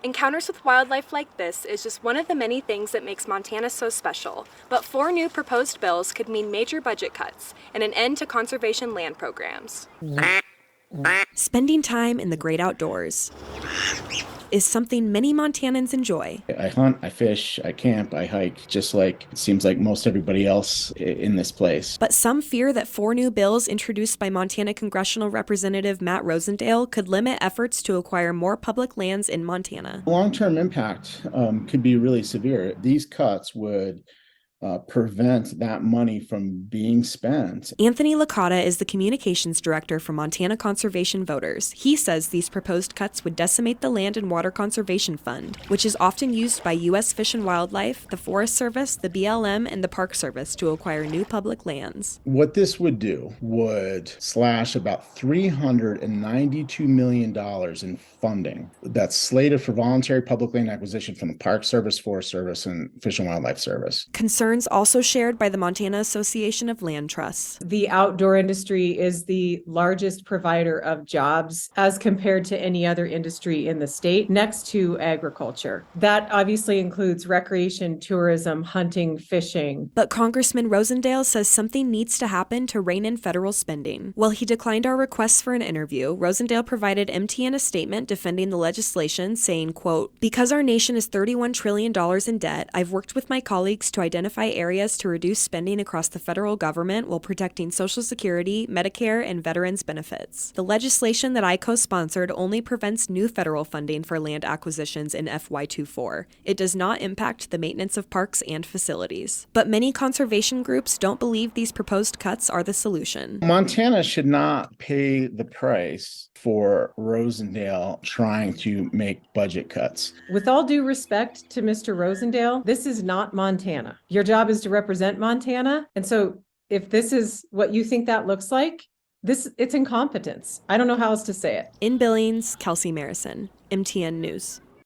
Encounters with wildlife like this is just one of the many things that makes Montana so special, but 4 new proposed bills could mean major budget cuts and an end to conservation land programs. Spending time in the great outdoors is something many Montanans enjoy. I hunt, I fish, I camp, I hike, just like it seems like most everybody else in this place. But some fear that 4 new bills introduced by Montana Congressional Representative Matt Rosendale could limit efforts to acquire more public lands in Montana. Long-term impact could be really severe. These cuts would prevent that money from being spent. Anthony Licata is the communications director for Montana Conservation Voters. He says these proposed cuts would decimate the Land and Water Conservation Fund, which is often used by U.S. Fish and Wildlife, the Forest Service, the BLM, and the Park Service to acquire new public lands. What this would do would slash about $392 million in funding that's slated for voluntary public land acquisition from the Park Service, Forest Service, and Fish and Wildlife Service. Concerns also shared by the Montana Association of Land Trusts. The outdoor industry is the largest provider of jobs as compared to any other industry in the state, next to agriculture. That obviously includes recreation, tourism, hunting, fishing. But Congressman Rosendale says something needs to happen to rein in federal spending. While he declined our requests for an interview, Rosendale provided MTN a statement defending the legislation, saying, quote, "Because our nation is $31 trillion in debt, I've worked with my colleagues to identify areas to reduce spending across the federal government while protecting Social Security, Medicare, and veterans benefits. The legislation that I co-sponsored only prevents new federal funding for land acquisitions in FY24. It does not impact the maintenance of parks and facilities." But many conservation groups don't believe these proposed cuts are the solution. Montana should not pay the price for Rosendale trying to make budget cuts. With all due respect to Mr. Rosendale, this is not Montana. Your job is to represent Montana. And so if this is what you think that looks like, it's incompetence. I don't know how else to say it. In Billings, Kelsey Marison, MTN News.